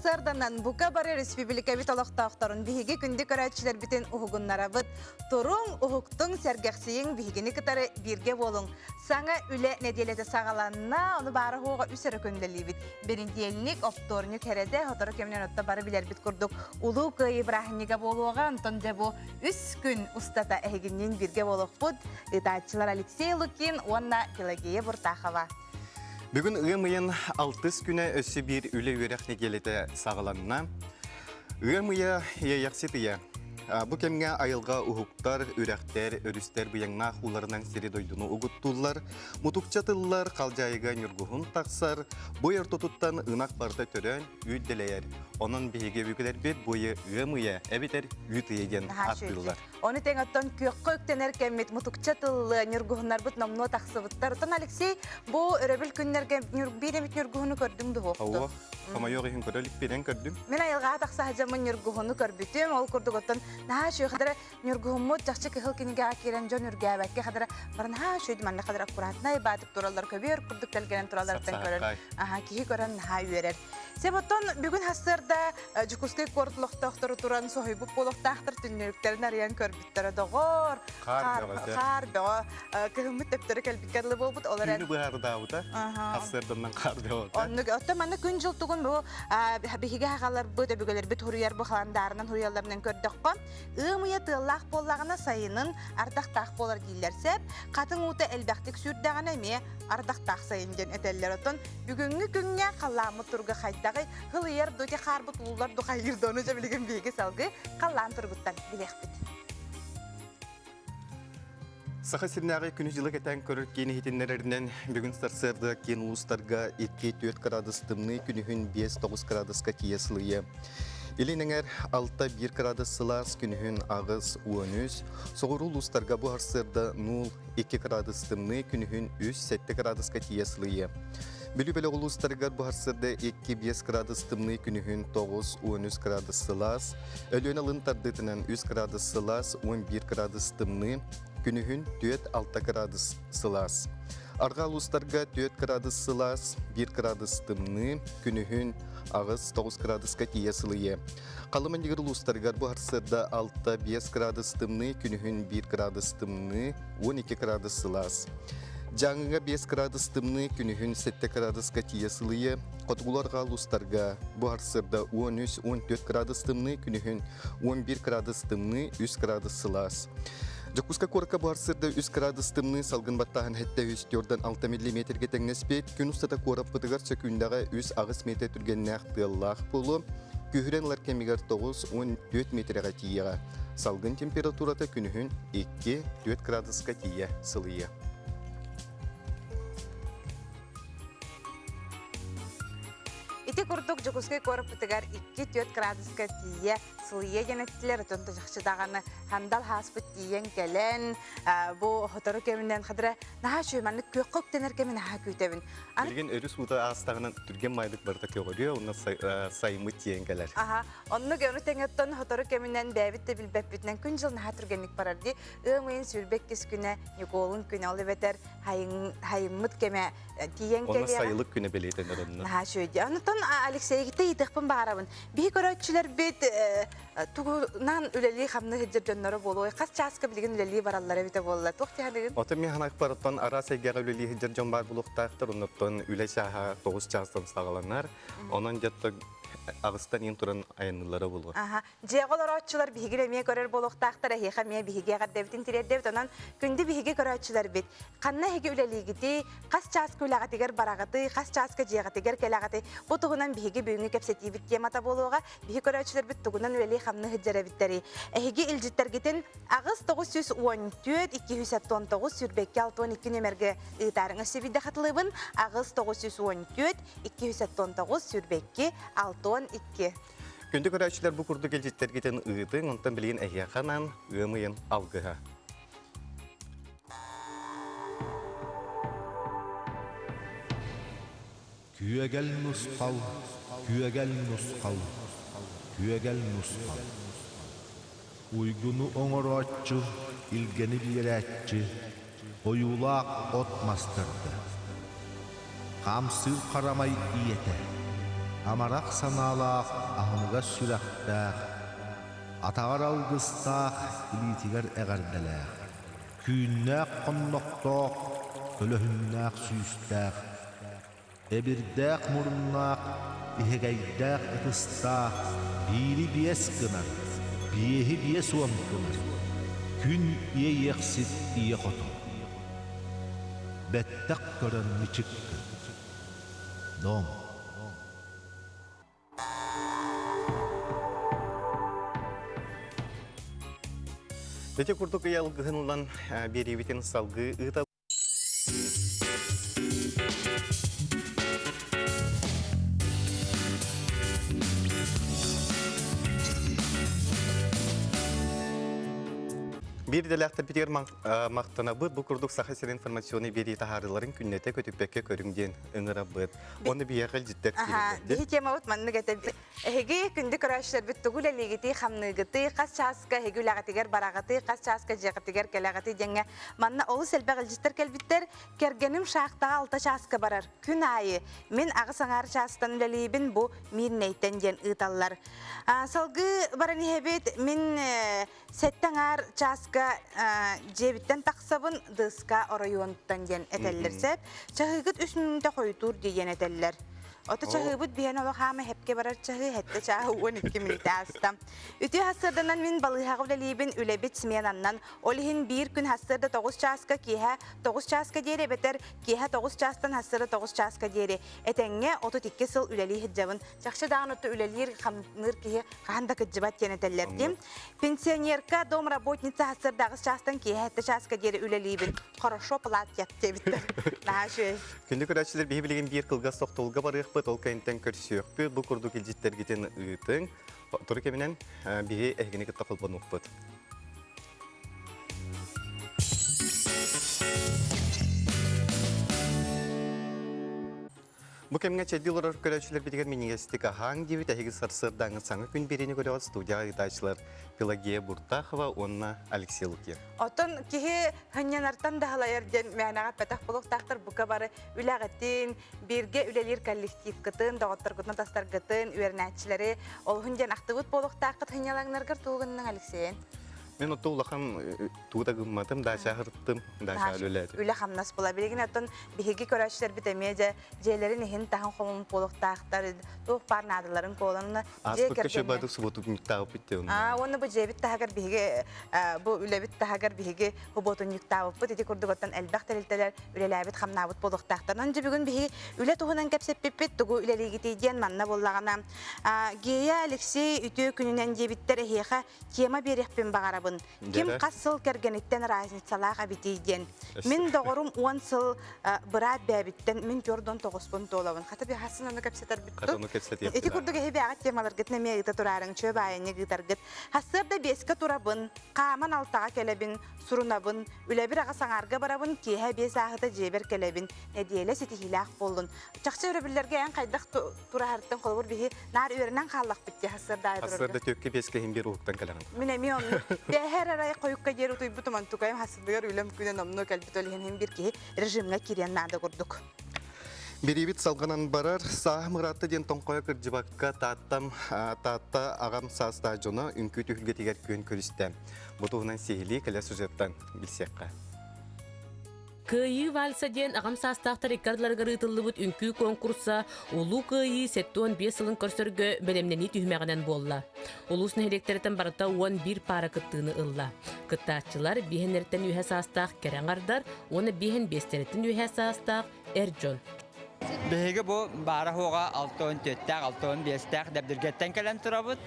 hasırdanan buka barı Respublika bit olaqtaqtarın bihigi kündü körətçiler bitin uhugunlara bit. Turun uhuktun sergəksiyin bihigini kıtarı birge bolun. Sana üle nedelete sağalanına onu barı hoğa üsere köndeli bit. Birinci elnik optornik herede hotoru keminen otta barı biler bit kurduk. Ulu kıy İbrahimniga boluğa anton de bu 3 gün ustata ehiginin birge boluq bud. Itaatçılar Alexey Lukin, onna Pelageya Burtaxova. Бүгін ığımıyın 6 güne ösü bir üle ürekne gelete sağlanına. Iğımıya yaksıtıya. Bu kemge ayılga uhuktar, ürekter, örüster bıyangna hularından seri doydunu uğuttular. Mutukçatıllar kalcayıga nürguhun taksar. Bu yer tututtan ınak barda tören üddeleyer. Onun bihige büyükler bir boyu ığımıya ebiter ütüyegen attırlar. Onu tengattan kökköktener kemmet mutukçatıllı nürguhunlar bit namnu taksıvıttar. Otan Alexey bu örebil günlerge biremit nürguhunu gördüm de hoqtu. Ama yok ihin körülük bilen gördüm. Men ayılga taksa hacamın nürguhunu görbütüm. Ol kurduk otan naha şu kadar nürguhumu çakçı kıhıl kiniga akiren jon nürgäbäkke kadar barın ha şu dimanla kadar akuratna ibadet turallar köbür kurduk telgenen turallardan görür. Aha ki gören naha üyerer. Sebotton bugün hasırda Jukuskay kortluqtaqtırı turan sohibu poloqtaqtır tünlüklerin arayan körbüttere doğor. Kar beğa. Kıhımıt tepteri kelbikkerli bolbut olarak. Günü bıhar dağıda. Hasırdan kar beğa. Onu otomanı gün jıltıgın bu bihige haqalar bu da bügeler bit huruyar bu xalandarından huruyarlarından kördüqqan. Iğmıya tığlaq bollağına sayının ardaqtaq bolar deyillersep, qatın uta elbaqtik sürdağına eme ardaqtaq sayıncan eteller oton. Bugünkü günge qallamı turgu xaydağı hılıyar dote xarbut ullar duqayır donuca bilgin bigi salgı qallan turguttan bilekbit. Saha sirnäge günüjülük eten körürkeni hitinlerinden bugün sarsırda ken uluslarga 2-4 gradustymny günühün 5-9 graduska tiyesliye. İlinenger 6-1 gradus sılas günühün ağız uönüz. Soğuru uluslarga bu harsırda 0-2 gradustymny günühün 3-7 graduska tiyesliye. Bülü-bülü uluslarga bu harsırda 2-5 gradustymny günühün 9-13 gradus sılas. Ölüön alın tardıtınan 3 gradus sılas 11 gradustymny günühün 4-6 gradus sılas. Arga uluslarga 4 gradus sılas, 1 gradustymny günühün ağız 9 graduska tiyesliye. Qalımın yığır uluslarga bu harsırda 6-5 gradustymny günühün 1 gradustymny 12 gradus sılas. Жаңыга 5 gradustymny günühün 7 graduska tiyesliye. Qotgularga uluslarga bu harsırda 13-14 gradustymny günühün 11 gradustymny 3 gradus sılas. Jukuska korka bu harsırda 3 gradustymny salgın battağın hette 3-4'dan 6 mm tegnespet gün ustata korap bıdıgar çökündağı 3 ağız metre türgenneğ tığallaq bolu. Kühürenler kemigar 9-14 metrega tiyağa. Salgın temperaturata günühün 2-4 graduska tiya sılıya. İti kurduk Jukuskay korap bıtıgar 2-4 graduska tiya sılıya genettiler. Tonta jakşı dağını handal haspıt diyen gelen bu hotoru keminden kadar naha şöymanlı kökök dener kemin naha kütebin. Bilgin örüs uda ağıztağının türgen maylık barda köğürüyor, ona sayımı diyen geler. Aha, onu gönü tengetton hotoru keminden bebit de bilbep bitnen gün jıl naha türgenlik barardı. Iğmayın sülbek kes güne, yugolun güne olu beter hayımıt keme diyen geliyor. Ona sayılık güne beleytenler onunla. Naha şöydi. Anıton Alexey'e gitti yitikpin bağırabın. Bir körötçüler bit tuğunan üleliği xamını hıcır dönleri bolu. Qas çaska bilgin üleliği baralları bite bollar. Toqti hanıgın? Otam ya hanak parattan ara sevgiye üleliği hıcır can bar buluqtağıqtır. Ondan üle şaha 9 çastan sağlanlar. Onun jatta ağıstan en turan ayanlıları bulur. Aha. Jeğolar otçular bihigiremeye görer boluqtağıqtır. Heqameye bihigiye qaddevtin tirer devt. Ondan gündü bihigi körötçüler bit. Qanna hegi üleliği gidi. Qas çaska ülağıtıger barağıtı. Qas çaska jeğatıger kelağıtı. Bu tuğunan bihigi büyüngü kepseti bit yemata boluğa. Bihigi körötçüler bit tuğunan üleliği xamını hıcıra bitleri. Hegi ilcitler gitin ağız 914 219 sürbekki 612 nömerge ıtarın ösebide katılыбын. Ağız 914 219 sürbekki 612. Gündük öğrenciler bu kurdu gelcitler giden ığıdın, ondan bileyin ehyakanan ığımıyın algıha. Küyegel nuskal, küyegel nuskal, küyegel nuskal. Uygunu oңoroççu, ilgeni biletçi, oyulaq ot mastırdı. Qamsıl qaramay iyete, Amarak sanalaq ahыныga süraqtaq, atağar algыстaq, ilitigar eğerdelaq. Künnaq qonnoqtoq, ölöhünnaq süystaq. Ebirdaq murunnaq, ihegaydaq ıtыстaq, biri biyes kınar, biyehi biyes uam kınar. Kün iye yeksit iye qoto. Bettak körenni çıkkı. Dom. Ете курдук ялгыһынлан берибитин салгы ыта Bir delekte biter maqtanabıt bu kurduk sahasel informasyonu beri taharıların künnete kötüpbekke körüngden ıngırabıt. Onu bir yakal ciddet Bir hikema utmanını getirdi. Hegi kündü kuraşlar bitti gule ligiti xamnıgıtı qas çaska hegi lagatiger baragıtı qas çaska jegatiger kelagıtı jenge manna olu selbegil jitter kelbitter kergenim şaqtağı alta çaska barar. Kün ayı min ağı sanar çastan lelibin bu mir neyten jen ıtallar. Salgı barani hebet min settangar çaska jebitten taqsabın dıska orayontan jen etellersep çahıgıt üstünde koytur diyen eteller. Oto çahıbıt bihen olu hama hepke barar çahı hette çahı uan iki milite astam. Ütü hasırdanan min balıhağı lelibin ülebit smiyanannan olihin bir gün hasırda 9 çaska kiha 9 çaska diyere beter kiha 9 çastan hasırda 9 çaska diyere etenge oto tikke sıl üleli hicabın çakşı dağın oto ülelir kamnır kihi kahanda kıcıbat yenetellerdim. Pensionerka dom работница hasırda 9 çastan kiha hette çaska diyere ülelibin хорошо платят bitter. Daha şey. Күндү көрәчләр бии билеген бир кылга соктолга барык ол кайынтан көрсөкпү бу курдук илҗиттер гитен ыйтың туры кеменен бии эхгене кытта кылбаныкпыт. Bu kemge çedil olarak görüşler bir miniyestik ahang gibi tehigi sarsırdan sanı gün birini görüyoruz stüdya aydaşlar Pelagiya Burtakhova onna Alexey Lukin. Oton kihi hanyanartan da halayardan mehnagat patah buluk taktır bu kabarı ülağıtın birge ülelir kollektif gıtın dağıttır gıtın tastar gıtın üernatçileri ol huncan aktıvut buluk taktır hanyalanlargar tuğunnan Alexey'in. Ben oto ulakam tuğda gımmadım, daha şahırttım, daha şahırlöledim. Üle hamnas bulabiligin oton bihigi körüşler bitemeyece ceylerin ihin tahan komun buluk taktır tuğ parnadıların kolanını Aspı köşe badık subotu müktağıp bitti onu. Onu bu cebit tahagar bihigi bu ülebit tahagar bihigi hubotun yüktağıp biti kurdugotan elbaq telilteler ülelabit hamnabut buluk taktır. Önce bugün bihigi üle tuğunan kepsep pipit tuğu üleli gitiydiyen manna bollağına. Geya Alexey ütü gününen cebitter ehiyaha kema berikpin bağarabın. Kim qasıl kergenitten raznitsalaq abitiydiyen. Min doğurum 10 sıl bırat bebitten min gördün toğuspun toğlavın. Hatta bir hasın onu kepseter bittu. Hatta onu kepset yaptılar. Eti kurdu gehi bir ağat temalar gitne miye gita turarın çöp ayını gitar git. Hasırda beske turabın, qaman altağa kelebin, surunabın, üle bir ağa sanarga barabın ki he bir sahıda ceber kelebin. Ne diyele siti hilaq bollun. Çakça örebillerge en qaydak turaharıttın kolubur bihi nar üyerinden qallaq bitti hasırda ayı dururga. Hasırda tökke beske hem bir uğuktan kalağın. Minemi onu. Her araya koyukka geri utuyup tumantukayım hasırdıgar ülem küne namnu kalbit olihin hem bir ki rejimine kiriyen nada kurduk. Biribit salganan barar, sağ mırattı den tonkoya kırcıbakka tatta ağam sağ stadiona ünkü tühülge tiger köyün körüstem. Bu tuğunan sihili kala sujettan bilsekka. Kıyı valsa den ağam sastaqtar ikardlarga rıtıllıbıt ünkü konkursa ulu kıyı setton 5 yılın körsörgö belemneni tühmeğinen bolla. Ulus nehrektereten barata 11 para kıttığını ılla. Kıttaççılar bihenlerten ühe sastaq kerengardar, onu bihen besteretin ühe sastaq Erjon. Bihigi bu bara hoga 6-4 5 debdirgetten kelen turabıt.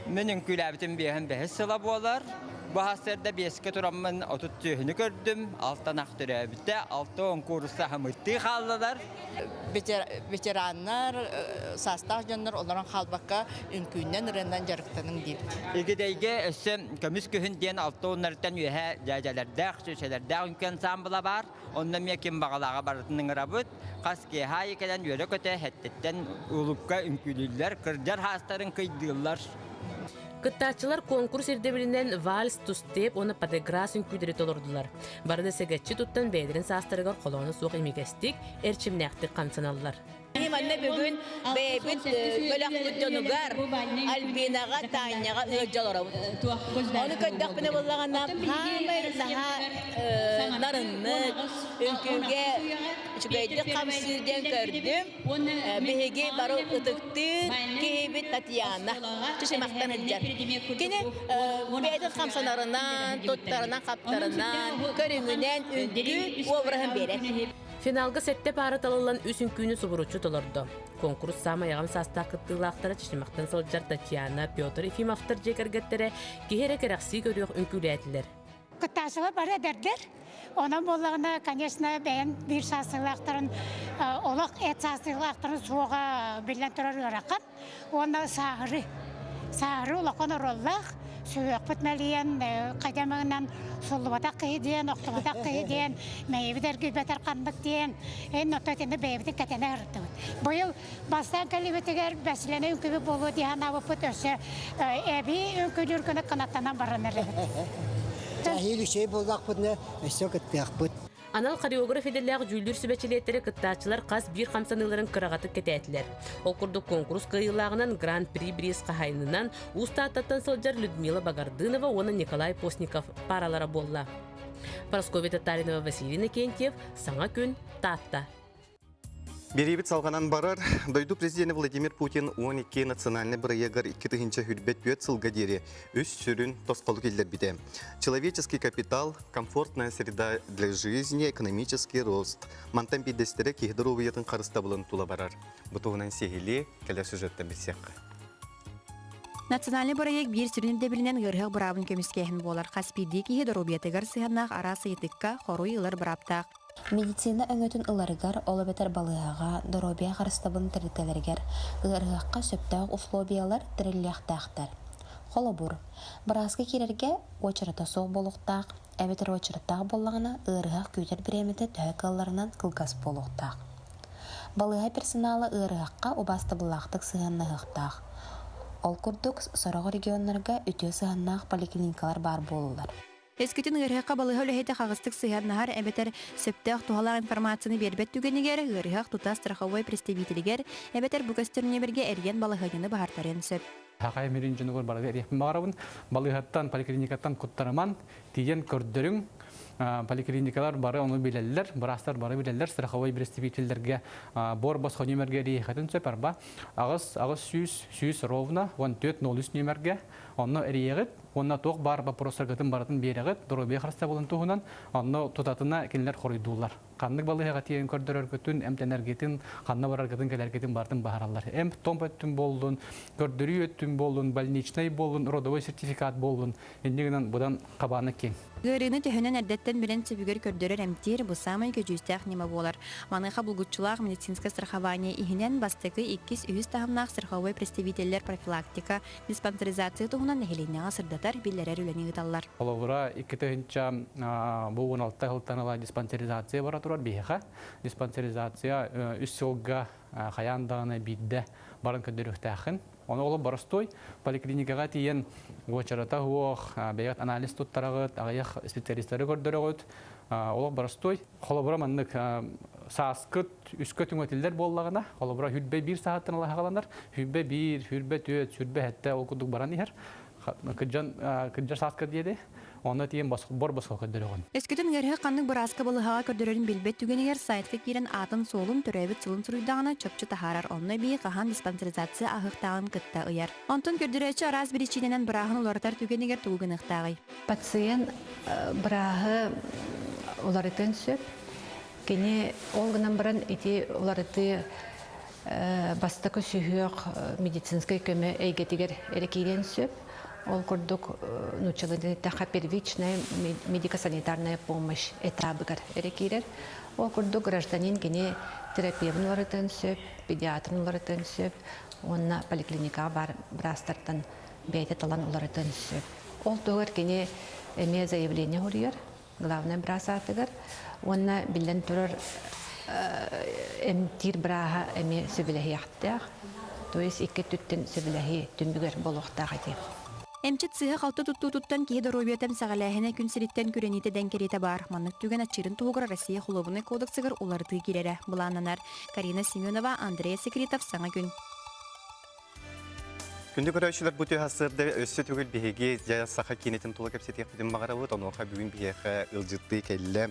Minin külabitin bihen behes sıla bolar. Bu hasırda beske turamın otuttuğunu gördüm. Alttan aktörübütte 6-10 kursa hamırtı kaldılar. Veteranlar, sastaq janlar onların halbakka ünkünden renden jarıktanın deyip. İgideyge össüm kömüs kühün diyen 6-10'lardan üye jajalerdağ, şöşelerdağ ünken sambıla var. Ondan mekin bağalağa barıtının rabıt. Kaski hayi kelen yöre köte hettetten ulukka ünkülüller, kırcar hastarın kıydığılar. Kıttaççılar konkurs irdebilinden vals tustep onu pategras ünküderi tolurdular. Barada segetçi tuttan beydirin sastırıgar kolonu soğuk emigestik, erçimnektik kamsanallar. Manne bugün bebit bölak kutunugar albinaga tanyaga öjalara. Onu kaddak bine bollagana hamay daha narınны ülküge çügeydi kamsirden gördüm. Bihege baro ıtıktı kebit Tatiana. Çeşe maktan edecek. Kine beydi kamsanarından, tutlarından, kaplarından, körüngünen ündü ovrahın bere. Finalga sette para talılan üsün küynü suburuçu tolordu. Konkurs samayağın sasta kıttığılaqtara çişimaqtan sılcar Tatiana, Piotr Efimovtar jekergettere gehere kereksi görüyor ünkületiler. Kıttasılı bara derler. Onun bollağına, конечно, ben bir sasılaqtарын, olaq et sasılaqtарын soğuğa bilen turar yorakan. Ona sağırı olaqan orallaq. Süvek bitmeliyen, kademağından suluvatak kıyıdiyen, oktuvatak kıyıdiyen, meyveler gübeter kanlık diyen, en notatında beyvdi katene hırdı. Bu yıl bastan kalibetiger beslene ünkübü bolu diyen avıpıt öse, ebi ünkülür günü kanatlanan barınır. Tahili şey buldak butne, esok ettiğak Anal koreograf edildiği jüldür sübeçiletleri kıttaçılar kas bir kamsanıların kıragatı ketetiler. Okurduk konkurs kıyılağından Grand Prix Briska haynından usta atattan sılcar Людмила Багардынова, оны Николай Постников paralara bolla. Paraskovya Tatarinova, Василий Никентьев, Саңа күн, Татта. Беребит салганан барар, дойду президенті Владимир Путин 12 национальный проегар 2-тыгынча хүрбет бөт сылга дери, үс сүрін тосқолы келдер биде. Человеческий капитал, комфортная среда для жизни, экономический рост. Мантан бедестері кегдір овиятын қарыста болын тула барар. Бұтуғынан сегілі кәлі сюжетті білсеқі. Национальный проект bir süründe bilinen gırhık brabın kömüskehін болар. Қаспиді кейі дұрубиятығыр сығаннақ арасы етікка хоруй ылар брабтақ. Медицина өңөтүн ыларыгар олабетер балыга, доробия қарыстабын тірителергер, ыларыгаққа сөптақ условиялар тіріллияқтақтар. Холобур, біразғы керерге очырата соқ болуқтақ, әбетер очыраттақ болағына ыларыгақ көйтер біреметі түйек алларынан кылгас болуқтақ. Балыга персоналы ыларыгаққа обасты бұлақтық сығаннағықтақ. Ол күрдік сорағы регионларға үтө сығаннақ поликлиникалар бар болулар. Ескітін ғырғаққа балыға өліхеті қағыстық сыйар нағар әбетер сөптіғ туғалар информацияны бербет түгенігер, ғырғақ тұта страховой представителігер, әбетер бүкөстеріне берге әрген балығағыны бағартарын сөп. Хақай мерин жүнігір балығы әрекпін бағарабын, балығаттан, поликлиникаттан құттараман, тиген көрдірің, поликлиникалар бары оны білелер, бірастар бары білелер, страховой представителерге бор бас хонемерге рейхатын сөп арба. Ағыз сүйіс ровна, 14-0 нөмерге, оны әрейгіт, онна тоқ бар вопростаргатын баратын берегіт, дұрубе қарыста болын туғынан, оны тұтатына кенілер қорыйдулар. Қанның балыға тиен көрдірер көтін, әмтенергетін, қанны бараргатын кәлергетін бартын бағаралар. Әм томп өттін болдың, көрдірі өттін болдың, больничный болдың, родовой сертификат болдың, ендігінен бұдан қабаны кен. Гырыны төхінен әрдеттен білен сөбігер көрдірер әмтер бұл самай көжістәқ нема болар. Маныға бұлгутчылақ медицинска страхование ихінен бастықы 200 тағымнақ страховой представителер профилактика, диспансеризация тұғынан нәхеленеға сырдатар білдерер үләне ғыталар. Олығыра 2-тігінші бұл 16 ғылтанала диспансеризация бара тұрар бейіға. Диспансеризация үс сылға қаяндағына бейді барын көдіріқтәқін. Оны олы барыстой поликлиникаға тиен очарата хуақ, бейгат анализ тұттарағыт, ағаяқ специалистері көрдіріғыт. Олы барыстой қолыбыра маннық саскыт, үскөт үңөтілдер боллағына, қолыбыра хүрбе 1 сағаттын ала қағаланар, хүрбе 1, хүрбе 4, хүрбе әтті ол күдік баран ехер. Күджар саскыт деді. Оны тиен бор басқа көдіріғын. Өскөтін ғырғы қанның бұразқа балығаға көрдірерін білбет түгенегер сайтқа керен атын солын түрәбіт сылын сұруйдағына чөпчі тахарар. Онына бей қахан диспансеризация ағықтағын күтті ұяр. Онтын көрдірәчі араз бірічіненен бірағын оларытар түгенегер туғын ұқтағай. Пациент бірағы оларытын сөп. Кені олғынан бірін еті оларыты бастықы сүйіғ медицинскай көмі әйгетігер әрекейден сөп. Ол күрдік нучалыдыға первичная медико-санитарная помощь этабыгар әрекейдер. Ол күрдік гражданин кені терапевн оларытын сөп, педиатрын оларытын сөп, онына поликлиника бар бірастартын бәйті талан оларытын сөп. Ол тұғыр кені әме заявление ұрыйыр, главный бірасатығыр, онына білден тұрыр әмтир біраға әме сөбіләхи ақтияқ, то есть 2 түттін сөбіләхи түнбігер болуқтақ етем. Эмчит сыһы халты туттуттан киһи доробиятам сагалаһына күн сириттен күрәните дәнкерите бар. Маннык түген ачырын тугугар Россия хулубуны кодексыгар уларды кирере. Булананар Карина Семенова, Андрей Секретов саңа күн. Күнді көрәушілер бұты ғасырда өссі түгіл бейге жая сақа кейнетін тұлы кәпсетек бідін мағарауыд, оныға бүгін бейге ұлжытты кәлі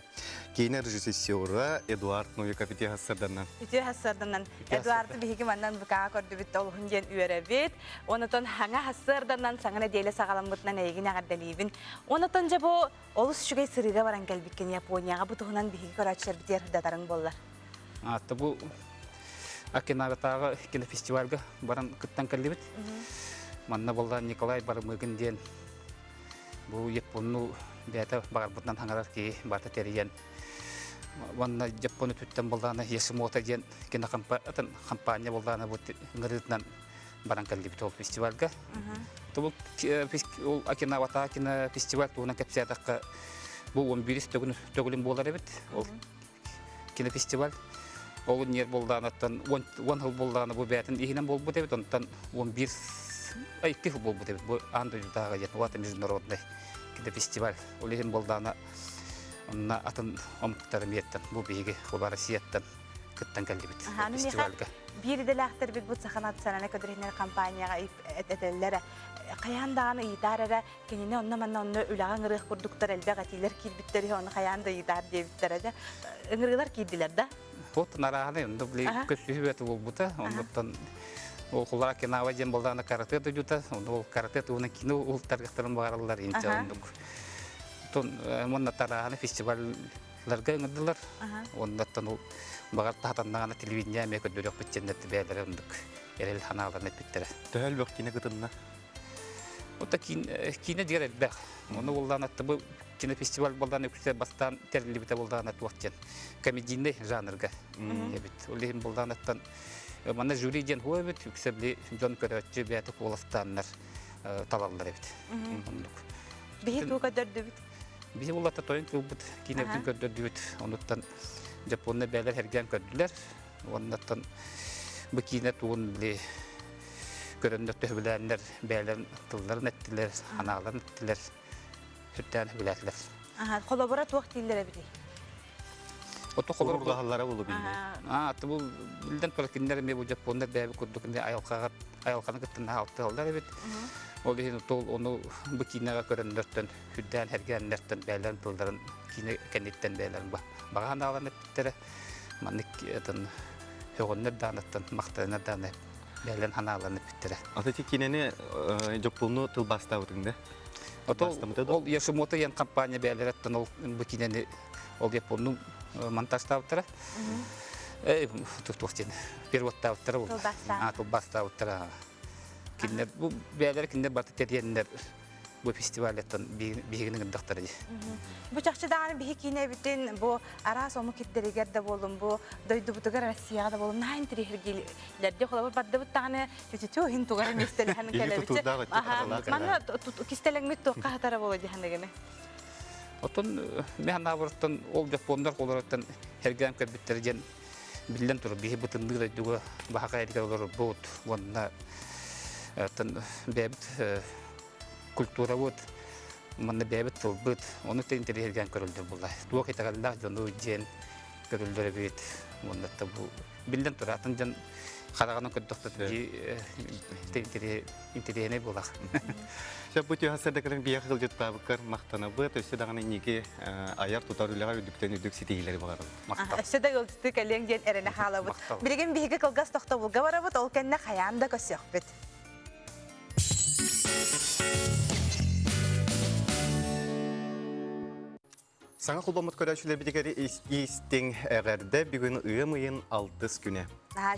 кейні режиссера Эдуард Новиков бүті ғасырданнан. Бүті ғасырданнан. Эдуарды бейге маннан бұқаға көрді бітті олғын ден үйері бет. Онытын хаңа ғасырданнан саңына дейлі сағаламбытынан әйгін ағардалейбін. Онытын жа бұл олыс шүгей сырыға баран кәлбіккен Японияға бұтығынан бейге көрәушілер бітер датарын болар. Атты бұл Акинагатағы кинофестивальга баран кыттан кәлібіт. Манна болдан Николай Бармыгын ден. Бұл Японну бәті бағар бұтынан хаңарар кей бата терейен. Манна Япону түттен болданы Яшимото ден кинокомпания болданы бұл ғырытынан баран кәлібіт ол фестивальга. Бұл Акинагатағы кинофестиваль туғынан кәпсиятаққа бұл 11 төгілім болар әбіт. Ол кинофестиваль. Ол нер болданаттан 10 жыл болданы бұл бәтін ихінен бол бұд әбіт, онтан 11 жыл бол бұд әбіт. Бұл анды жүдағы жет, оғаты международный кинофестиваль. Ол ихін болданы онына атын омықтары меттен, бұл бейге құлбары сияттан күттен кәлді біт фестивальға. Бірділі ақтыр біт бұл сақанаты сананы көдірінер компанияға әтелері. Қаяндағаны идарара, кеніне онна онны үлаған ұрық бұрдықтар әлбәқ әтейлер кейлбіттері, оны қаянда идар дебіттері. Үңірілер кейділер да? Вот нарahane undo bli köpühübeti bolbuta ondan o kulara kenava jem boldana karate tujuta o karate tuuna kino ul targıtların bağırlar ince ondan ton monna tarahane festivallarga ngıdılar ondan o bağır tahtandağına televizyaya meka dörök bitçendet beyler ondan erel hanalarını bittere. Töhel vakine gıdınna? O da kine diğer elbek. Onu boldana bu kino festival boldana yüksek bastan terlibite boldana tuğatken. Komediyne janrga. Evet. Olihim boldanattan mana jüri diyen huwa evet yüksebli John Körötçü beyatı olastanlar talarlar evet. Bihi bu kadar dübüt. Bihi ullata toyun kılbıt kinevdin kadar dübüt. Onuttan Japon'da beyler hergen kördüler. Onuttan bu kine tuğun bile köründe töhbilenler beylerin tıllarını ettiler, analarını ettiler. Hütten hübületler. Kolaborat vaktillere bile. Oto kolor gahallara bulu bildi. Atı bu bilden kolkinler me bu Japonlar beybi kurduk ne ayalkanı gittin haltı oldular evet. O bihin onu bu kinega körünlerden hütten hergenlerden beylerin tılların kine kenitten beylerin bağa analarını ettiler. Manik eten högonlar danattan maktalar danat beylerin analarını ettiler. Atı kineni Japonlu tıl basta vurunda. Ol Яшимото ян компания бәйләрәттән ул бу кинәне ол Японның монтажтавтыра. Туктен переводтавтыра ул. Тулбаставтыра. Кинәр бу бәйләр кинәр барды тәрәннәр бу фестивальдән бигенең дактары. Бу чакчыдагы бихи кине битен бу ара сому киттерегердә булым бу дойду бутугар Россиягда булым найн тирихергиләрдә холабыр бадда буттагы тететө хин тугар местеләһен кәләбит. Мана кистеләңме токка хатара булды дигәнегене. Отон механа бұрыттан ол Япондар қолараттан hergen кәрбеттерден білден тұрып, бейі бұтынды да дүгі бағаға әрекер олар бұд, онына бәбіт культура бұд, мұнны бәбіт тұл бұд, оны тәйінтері hergen көрілдер бұлай. Туақ етағалда жону жен көрілдер бейт, онына та бұл білден тұр, атын жан қарағанын көттіқтір тәйінтері бұлақ. Şap bu tüyhasırda kırın bir yakıl jüt babıkır maqtana bu, tösü dağını niki ayar tutar üleğe üdükten üdük siteyleri bağırın. Ösü de gıldıstı kəliyən gen erene xala bud. Bilgin bihiga kılgaz toxta bulga bara bud, ol kenne xayanda kösüq bit. Sana kulbamut körəşülə bir istin əgərdə bir gün ıyın 6 güne.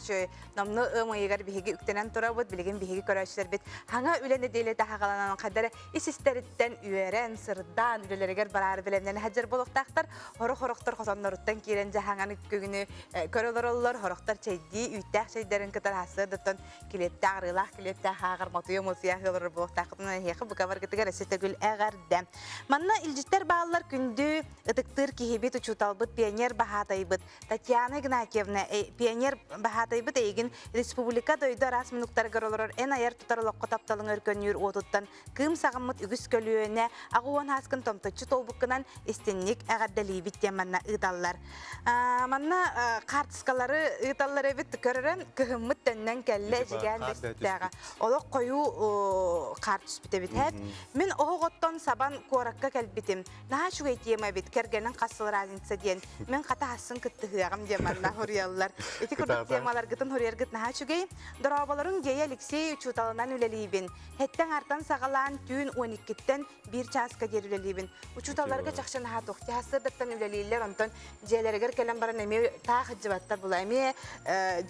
Şöyle, namlı ığmayıgar bihigi üktenen turabıd, bilgin bihigi körəşlər bit. Hana ülene deyle taxaqalanan qadarı is isteritten üyeren, sırdan, üleleriger bararı bilemden hacer boluqtaqtar, horuqtar qosanlaruttan kirence hanganı kögünü körülür olurlar, horuqtar çeydi, üytaq şeylerin kıtar hasırdıttan kilepte ağrılaq, kilepte ağır motuyo musiya hılır boluqtaqtın heqi bu kavar gıtıgar esetegül əgərdə. Manna ilcitler bağlılar kündü ıdıqtır ki hebet uçutalbıd, pioner bahatayıbıd. Tatyana Ignatievna, pioner баһатайбыт эйгин республика дойду арас минуктаргар олорор эн аяр тутарылокко тапталың өркөнүр отуттан кым сагыммыт үгүс көлүөнэ агуон хаскын томточчу толбуккынан истинник агаддалибит теманна ыдаллар. Манна картскалары ыдаллар эбит көрөрөн кыһыммыт төннөн келле жигән бестәгә. Олок кою картс битебит хәт. Мен оготтон сабан коракка келбитим. Наха шугай тема бит кергенен касыл разница ден. Мен ката хасын кыттыгым деманна хорьяллар. Эти курдук темалар гытын хорьер гыт наха шугай. Дорабаларын Гей Алексей учуталынан үлелибин. Хеттен артан сагалан түн 12-тен 1 часка дер үлелибин. Учуталарга жакшы наха тохти хасырдыктан үлелилер онтон желергер келен бара неме тах жыбаттар була. Эме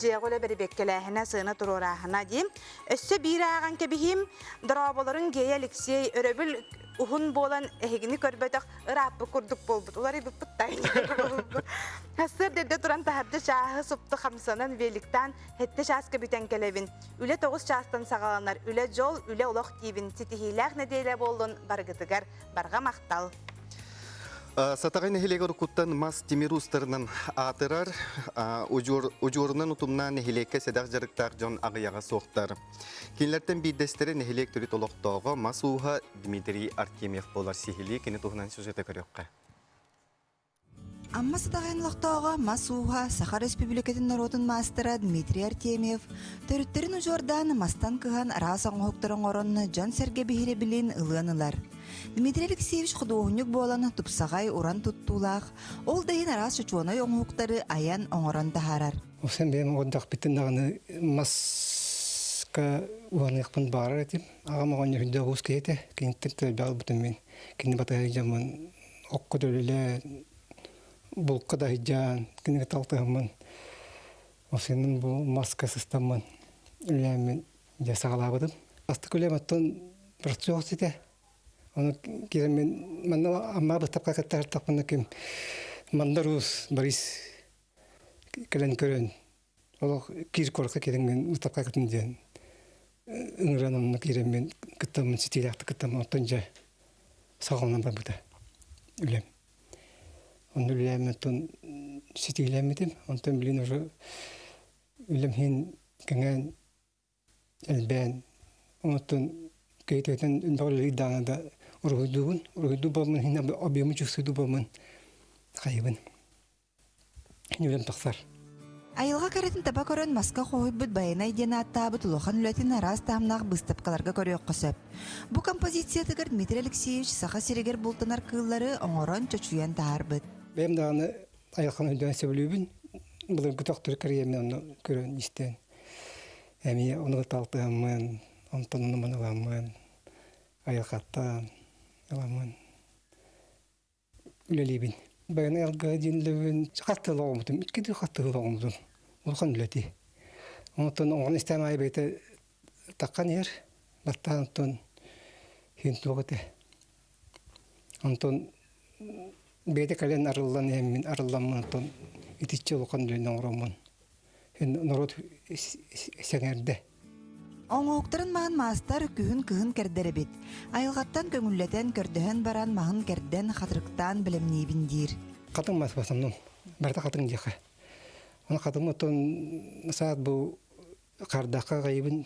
жеголе бери беккелехне сына турорахна дим. Өссө бир аган кебихим дорабаларын Гей Алексей өрөбүл ухун болан эгини көрбөтөк ыраппы курдук болбут. Улар иби пыттайын. Хасыр дерде туран тахарды шахы супту хамсанан великтан хетте шаска битен келебин. Үле 9 частан сагаланар, үле жол, үле олох тибин. Ситихилах неделе болдун баргытыгар барга мактал. Сатагайны хилегер куттан мас тимирустарынан атырар, ужурынан утумна нехилекке седак жарыктар жон агыяга соқтар. Кинлерден бидестері нехилек түрі толықтауға масуға Дмитрий Артемьев болар сихили, кені туғынан сюжеті көрекке. Амма сатагайны лоқтауға масуға Саха Республикатын народын мастера Дмитрий Артемьев төрүттерин ужордан мастан кыған арасан оқтырын оронны жон серге бихире билин ылыанылар. Дмитрий Алексеевич худоғынюк боланы тупсағай уран туттулақ, ол дайын арас шучуанай оңуқтары аян оңоран тахарар. Осен бейім ондақ біттіндағыны маска уанықпын барар етім. Ағам оған үйінде ғыз кейті, кенттен төлбәл бұтын мен. Кені батай жамын, оққы дөлілі, бұлқы да жан, кенеге талтығымын. Осенің бұл маска сыстамын, үләмен жасағалабыдым. Асты көлематтан біртсі оғыз Оны керемен манна амма бастапка каттар тапканы кем мандарус Борис келен көрөн. Ол кир корка керемен бастапка каттын ден. Ыңранымны керемен кыттамын ситилакты кыттам отонжа сагалнан бар бута. Үлем. Оны үлем тон ситилемедим. Онтон билин уже үлем хин кенген элбен. Онтон кейтетен үндөгөлү дагында ургуйду болмун хина объемы чуксуйду болмун кайыбын. Нүлем тахсар. Айылга каратын таба көрөн маска койбут байнай дена аттабыт лохан үлетин арас тамнак быстапкаларга көрөк косоп. Бу композициятыгар Дмитрий Алексеевич Саха Серегер бултанар кыллары оңорон чочуян таарбыт. Бем даганы айылганы өдөн сөбүлүбүн. Бул гытактыр карьермен көрөн истен. Эми ону талтамын, онтонну маналамын. Айылгаттан аламын. Үлелибин. Байнай алга динлебин каттылыгымдым, икки каттылыгымдым. Улхан үлети. Онтон оңон истемай бете таккан ер, баттантон хинтугыты. Онтон бете кален арыллан эмин арылламын онтон итичче улхан үлен оңромун. Народ сеңерде. Оңуқтарын мағын мастар күхін кердері бет. Айылғаттан көңіллетен көрдіхін баран мағын керден қатырықтан білімнейбіндер. Қатың мас басамның, бәрді қатың деқі. Оны қатың мұттың саат бұл қардаққа ғайыбын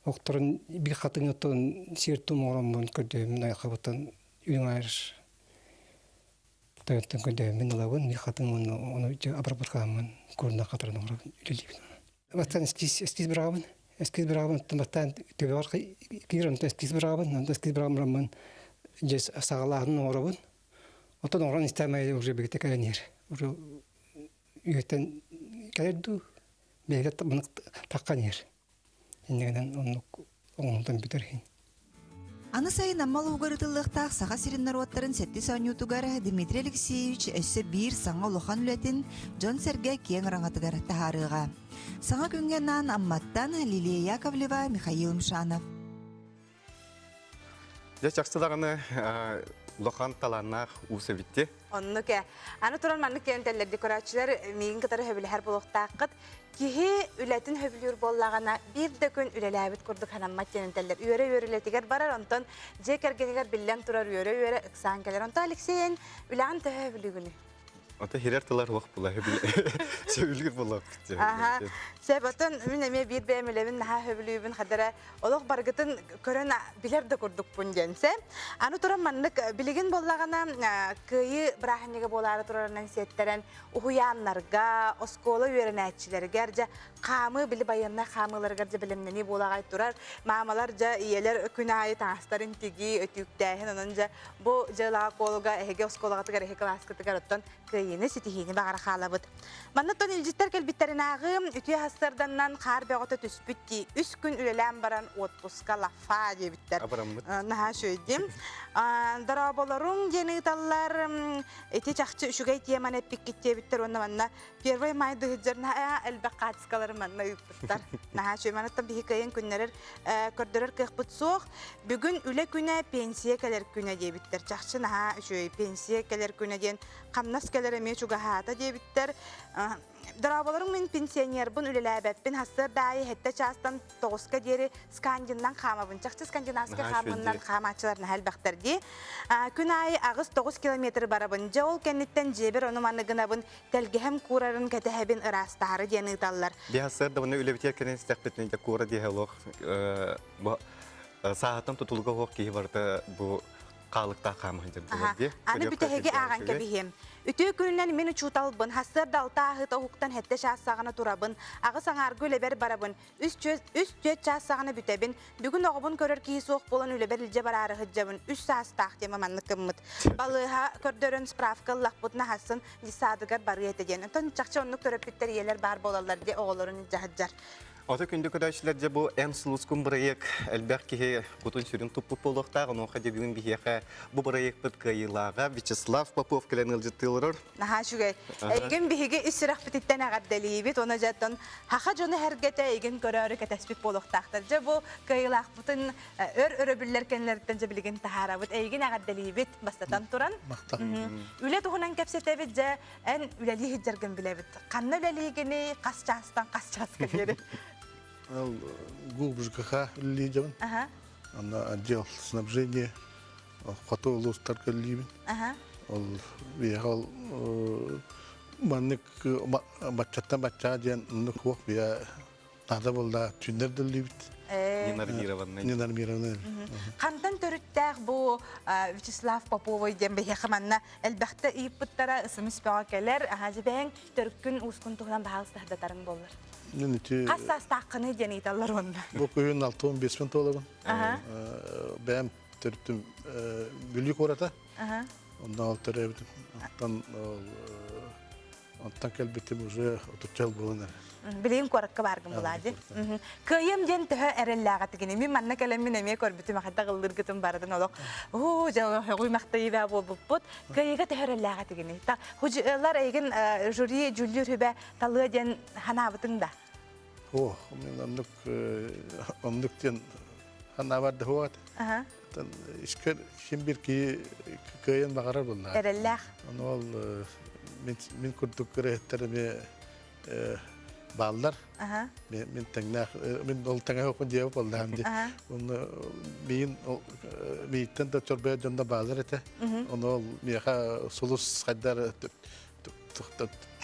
оқтырын бір қатың ұттың сертім орамын көрдіхімін айқы бұттың үйің айыр тойыттың көрдіхімін ұлауын бір қатың оны абырбырқамын көрінна қатырын орамын үлелейбін. Бастан эскиз бірағымын. Эскиз брабын томаттан төбөр кирон эскиз брабын, эскиз брабын жес сагаларын орабын. Отон оран истемей уже бегете кайнер. Уже үйтен кайду бегет мын такканер. Иннеден оны оңдан битерген. Аны сайын аммал угарытылыктак Саха Сереннар оттарын сетти санютугар Дмитрий Алексеевич өссө бир саңа лохан үлетин Жон Серге кең раңатыгар тахарыга. Саңа күнгеннан амматтан Лилия Яковлева, Михаил Мшанов. Жакчыларны лохан таланнах усы битти. Онну ке. Аны туран манны кентеллер декоратчылар миин кытары хөбүләр булуктакыт. Кихи үләтин хөбүлүр боллагана бир дә күн үләләбит курдук ханаммат тенентеллер. Үйөрө-үйөрөлетигер барар онтон жекергенигер биллен турар үйөрө-үйөрө ыксан келер. Онтон Алексейн үлән төһөбүлүгүнү. Ата херер тылар вак була. Сөйлгөр була. Аха. Себатын мен эме бир бемелебин наха хөбүлүбүн хадара олох баргытын көрөн билер да курдук пунженсе. Аны туран маннык билигин боллагана кыйы браханеге болары туранан сеттерен уяннарга, оскола үйренәтчилерге же камы били баянна камыларга же билимнени болагай турар. Мамалар же иелер күнайы тастарын тиги өтүктәһен анан же бу жала колга эге осколага тигер эге класскытыгар оттон кыйыны ситихини багара халабыт. Маннаттан илжиттер келбиттеринагы үтү хастарданнан кар бөгөтө түспүтти. 3 күн үлелән баран отпуска лафа дебиттер. Наха шөйдим. Дараболорун жениталлар эти чакчы үшүгэй теман эппик киттебиттер онна манна 1 майда хыжырна элбакатскалар манна үппүттер. Наха шөй манаттан бихикайын күннерер көрдөрөр кыхпыт соох. Бүгүн үле күнө пенсия келер күнө дебиттер. Чакчы наха шөй пенсия келер күнө ден камнас келер эме чугахата дебиттер. Дараболорун мен пенсионер бун үлеләбәппин хастыр дайы хетте частан 9ка дери скандиндан хамабын. Чакчы скандинавский хамыннан хамачыларына хәлбәктер ди. Күн айы агыс 9 километр барабын. Жол кеннеттен жебер оны манныгынабын телгеһем курарын кәтәһәбин ырастары дияны таллар. Ди хастыр да буны үлебитер кенен стәкпетнен кура ди хәлох. Бу саатан тутулга хок ки барда бу калыкта хамыгын ди. Аны бүтәһеге аган кебихем. Үтө күннән мен учуталбын, хастыр далтаһы тохуктан хетте шассагына турабын, агы саңаргы үлебер барабын, үс төт шассагына бүтәбин, бүгүн огыбын көрөр ки соқ болан үлебер илже барары хыджабын, 3 саастак тема манныкыммыт. Балыга көрдөрөн справка лахбытна хасын лисадыгар бары етеген. Тон чакчы оннук төрөпүттер иелер бар болалар ди оголорун жахаджар. Ата күндө көдөчләр дә бу энслускун проект әлбәтте кутун сүрен туппу болоктагы ноха ди бүгүн бихәхә бу проект биткайлага Вячеслав Попов кленил житылыр. Наха шугай. Эген биһиге исрах бититтен агаддалибит, она жаттан хаха жоны хәргәтә эген көрөрө кәтәспит болоктактар. Же бу кайлах бутын өрөбүлләр кенләрдән же билген тахарабыт эген агаддалибит бастатан туран. Үле тугунан кәпсәтәбит же эн үләли хиҗәргән билебит. Канны үләлигене касчастан касчаска дире. ГУБЖКХ лидером. Она отдел снабжения, хватал лустарка ливень. Он въехал манник бачата ден нухох я надо было тюнер ливить. Ненормированный. Кантан төрүттәк бу Вячеслав Поповой дембе хәмәннә әлбәттә иппеттара исемис бакалар аҗибәң төркүн ускун туган баһалстаһдатарын булыр. Касса стакыны дениталар онда. Бу көйүн 6-15 миң толабын. Бәм төртүм бүлүк ората. Ондан алтырыбыт. Антан келбетим уже отучал булынар. Билин коракка баргын булади. Кыйым ден төһө эрелләгә тигене. Мин манна калемин эме көрбүтүм хатта гылдыр гытым бардын олок. О, жага хогуй мактай ба болбут. Кыйга төһөрелләгә тигене. Та хуҗылар эген жюри жүллүр хүбә талы ден ханабытында. О, мен андык ден ханабарды хуат. Тан ишкер ким бир ки кыйын багарар булды. Эрелләг. Ол мен күрдүк кереттерме балдар. Мен таңнах мен ол таңга окун жеп болдам ди. Оны биттен да чорбе жонда балдар эте. Оны меха сулус кадар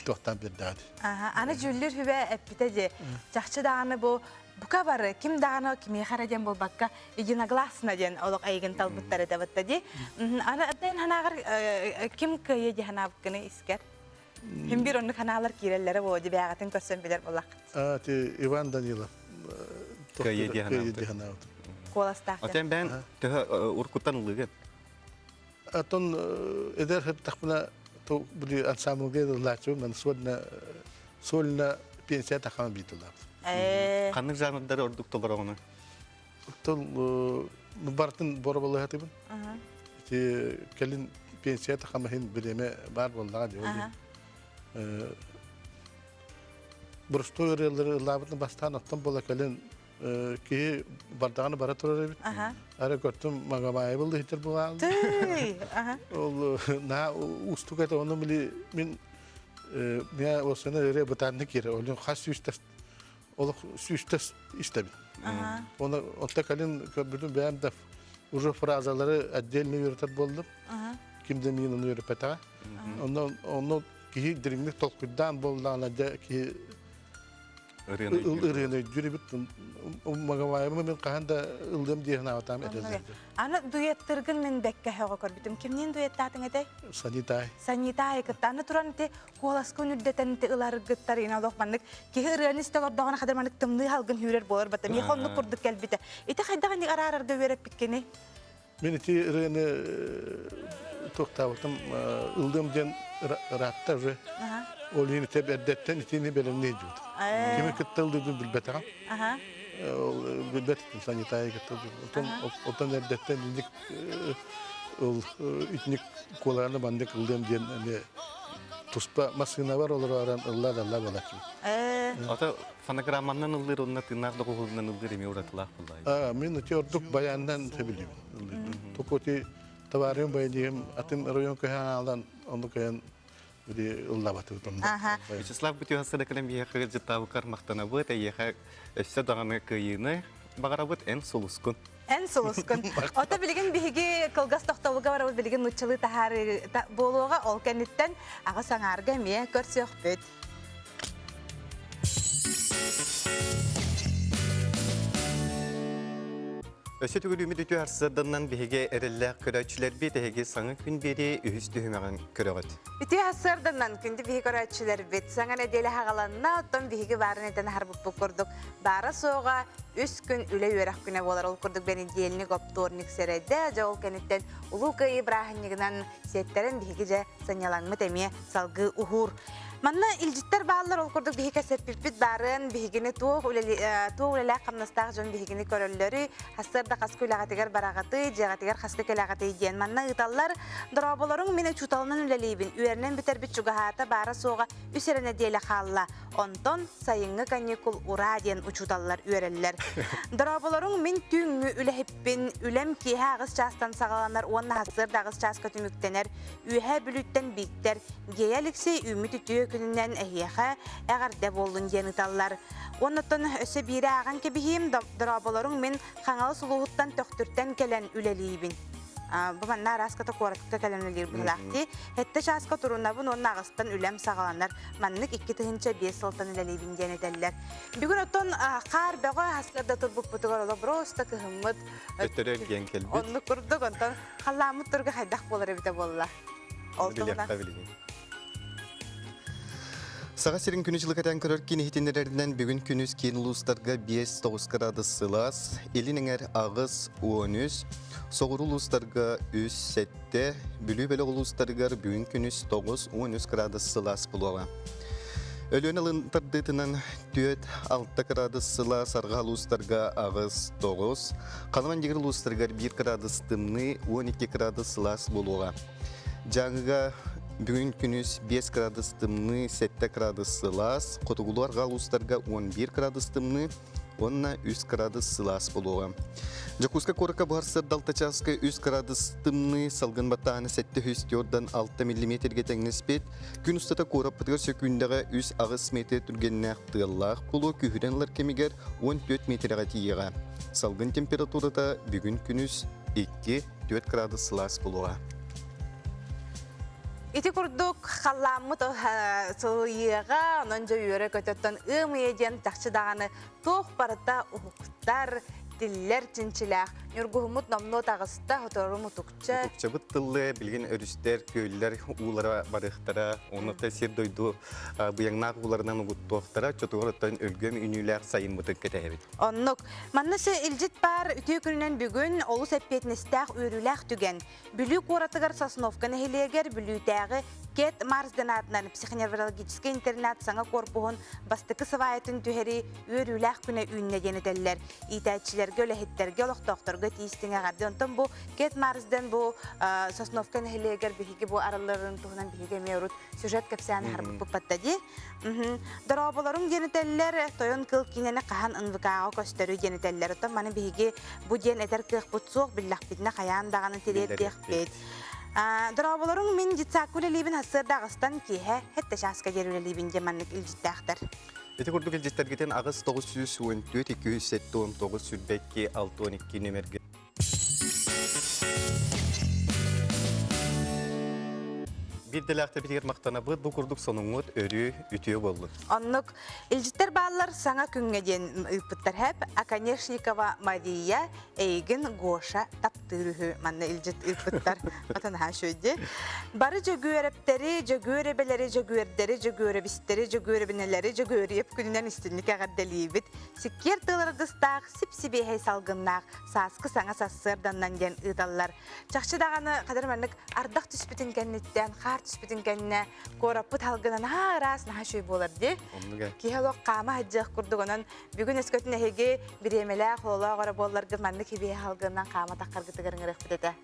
токтан берди. Аны жүллүр хүбә эпитеде. Жакчы даганы бу бука бары ким даганы кими хараҗан болбакка единогласно ден олык айгын талбыттары да баттади. Аны ден ханагыр ким кыя диханабкыны искер. Ким бир онны ханалар кирелләре боди бягатын көсөн билер булак. Ти Иван Данилов. Кыя диханаб. Коласта. Атен бен төһө уркуттан улыгы. Атон эдер хеп тахмана то буди ансамблге лачу мен сольна пенсия тахам битулар. Канны жанрдар ордук толар оны. Тол бартын борбалы хатыбын. Ти келин пенсия тахам хин биреме бар болдага ди. Бурстой релер лабытын бастан аттан бола келин ки бардаганы бара турар бит. Ара көттүм магамай булды хитер булган. Ол на устугата оны мили мен я осына эре бутанны кире. Ол хас үстәс ол үстәс истәбит. Оны отта келин көбүдүн бәмдә уже фразалары отдельно йөртәп булды. Кимдә мен уны йөртәтә. Оны ки диринник толкуйдан боллана да ки ырыны жүрүбүт магамайымы мен каханда ылдым диэн аватам этелер. Аны дуэттыргын мен бекке хого көрбүтүм. Кимнен дуэттатын эте? Санитай. Санитай кыттаны туран те коласкы нүрдетен те ылар гыттар ина локманнык. Ки ырыны стелор дагана кадар манык тымны халгын хүрер болор бата. Ми хонну курдук келбите. Ите хайдаган ник арарарды береп биккени. Мен ити ырыны токтабытым ылдым ден ратта уже. Ол ини теб эрдеттен итини белем не жут. Кими кыттылды билбетага. Ол билбеттин санитай кыттылды. Отон эрдеттен ник ол итник коларны бандык ылдым ден не туспа машина бар олар аран алла балачы. Ата фонограмманан ылдыр онна тынарды кулунан ылдыр эме уратылак булай. Мен өтөрдүк баяндан тебилим. Топоти товарым баядым атын район каһаналдан ону каян Били уллабаты утон. Вячеслав Бутюхасыда калем яха житабы кармактана быт, яха эссе даганы кыйыны багарабыт эн сулускун. Эн сулускун. Ота билген биһиги кылгас токтолуга бар билген нуччылы тахары болуга ол кенеттен ага саңарга ме көрсөкпөт. Өсі түгілі үміді арсырданнан бігі әрілі көрәтшілер бет әге саңы күн бері үйісті хүмәғын көріғыт. Үті арсырданнан күнді бігі көрәтшілер бет саңын әделі хағаланна оттон бігі барын әден харбып көрдік. Бары соға үс күн үлі өрәк күні болар ол көрдік бәні деліні қопторник сәрәді. Жауыл кәнеттен ұлу күйі брахыннығынан сеттерін бігі жа санялаңмы тәме салғы ұхур. Манна илжиттер баалар ол көрдік бігі кәсеппіппіт барын бігіні туық үлелі қамнастағы жон бігіні көрілері хастырда қасқы үләғатығар барағаты, жағатығар қасқы кәләғаты еден. Манна ұталар дұраболарын мені чуталынан үлелейбін. Үйерінен бітер біт жүгағата бары соға үсеріне дейлі қалла. Онтон сайыңы каникул ура ден ұчуталар үйерелілер. Дұраболарын мен түңі үләхіппін үлем кейі ағыз частан сағаланар, онна хастырда ағыз частқа түміктенер, үйе бүліттен биктер, геяліксе үміт үтіе күнінен әйеға әғарда болын ден ұталар. Оннаттан өсі бері аған кебігім дұраболарын мен қаңалы сұлуғыттан төқтүрттен келен үлелейбін. Бұман нараската қорытқа кәлемнелер бұлақты. Әтті жасқа тұруына бұн оның ағыстан үлем сағаланар. Маннық 2-5 сылтан үлелейбін ден әдәлілер. Бүгін оттон қар бәға асқарда тұрбып бұтығар ола бұрыста күйімміт. Өттірі өлген келбет. Онны күрдік, онтан қаламыт тұрғы қайдақ болар әбіті болла. Саға серін күні жылы кәтен көрір кені хетенерерінен бүгін күніс кен ұлыстарға 5-9 градус сылас, елініңер ағыз 13, соғыр ұлыстарға 3-7, бүлі-бәлі ұлыстарға бүгін күніс 9-13 градус сылас бұлуға. Өлін алынтардытынан 4-6 градус сылас, арға ұлыстарға ағыз 9, қалыман дегір ұлыстарға 1 градус тымны 12 градус сылас бұлуға. Жаңыға бүгін күніс 5 градус тымны 7 градус сылас, қотығылуар ғалустарға 11 градус тымны 13 градус сылас болуға. Жакуска корыка барсыр далтачаска 3 градус тымны салгын баттағаны 7-4-6 мм тәңнеспет, күн ұстата корап бұтығыр сөкіндіға 3 ағыз метр түргеніне ақтығылақ болу күйіренлер кемегер 14 метрға тиеға. Салгын температурада бүгін күніс 2-4 градус сылас болуға. Ити курдук халламыт сылыйыға, онын жа үйері көтөттен ымыйеден тақшыдағаны тоқ барыта ұхықтар, диллер тинчилах нюргухмут намно тагыста хоторуму тукча чабыт тыллы билген өрүстер көйлер улара барыктара оны тесир дойду буяңнак уларынан угуттоктара чотугоротан өлгөм үнүлөр сайын мутып кетебит. Оннук маннысы илжит бар үтүү күнүнөн бүгүн олус эппетнестак өрүлак түген. Бүлүү коратыгар Сосновканы хелегер бүлүүдөгү Кет Марсден атынан психоневрологический интернат саңа корпугун бастыкы сывайытын түһери өрүлак күнө үнне женетеллер. Итачилерге өлехиттерге олоктокторго тийистиңе гарды. Онтон бу Кет Марсден бу Сосновканы хелегер биһиги бу араларын туһунан биһиге мерут сюжет кепсаны харбып паттади. Дораболорун женетеллер тойон кыл кинене кахан ынвыкаага көстөрү женетеллер. Онтон маны биһиги бу ден этер кых бутсук биллахпитне каян даганы тиретдехпет. Дораболорун мен житсакуле либин хасыр дагыстан киhe хетте шаска жеруле либин жеманнык илжиттактар. Эти курдук илжиттергетен агыс 914 279 сүрбекке 612 нөмерге. Bir delakta bitiger maqtana bu kurduk sonungut örü ütüye bollu. Оннук илжиттер баалар саңа күнгеден ыппыттар хэп, Аканешникова Мария эйгин Гоша таптырыхы манна илжит ыппыттар атанаха шөйде. Бары жөгүөрөптери, жөгүөребелери, жөгүөрдери, жөгүөребистери, жөгүөребинелери, жөгүөреп күнүнөн истинник агарделибит. Сиккер тылырдыстаак, сип-сибехей салгыннаак, сааскы саңа сассырданнан ген ыдаллар. Чакчы даганы кадырманнык ардак түспүтүн кенниттен, хар түспүтүн кенне, кораппыт алгынан рас наха шөй болар де. Кихелок кама хаджах курдугунан бүгүн эскөтүн эһеге биремеле холоогора боллар гыманны кибе алгынан кама таккаргытыгырыңырык битете.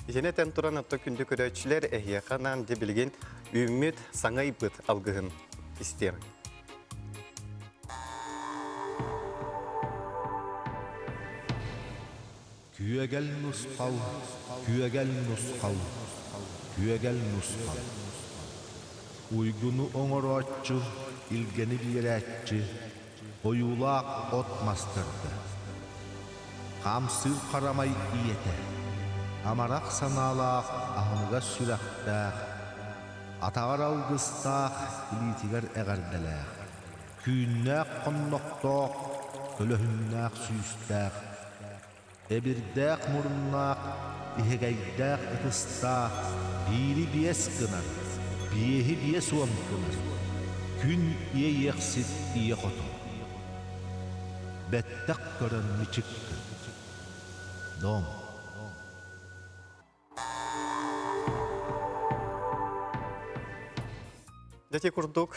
Итене тен туран атта күндү көрөчүлөр эхияканан де билген үмүт саңа ипыт алгыгын истер. Küyegel nusqal, küyegel nusqal, küyegel nusqal. Uygunu oңoroççu, ilgeni biletçi, oyulaq ot mastırdı. Qamsır qaramay iyete, amaraq sanalaq ahınıga süraqtaq, atağar algıstaq, ilitigar eğerdelaq. Küyünnaq qonnoqtoq, ölöhünnaq süyüstaq, ebirdaq murunaq, ihegaydaq ıtыстaq, biri biyes kınar. Biyehi biye suam kılar. Gün iye yeksit iye kotu. Bettak gören miçik. Dom. Дәте курдук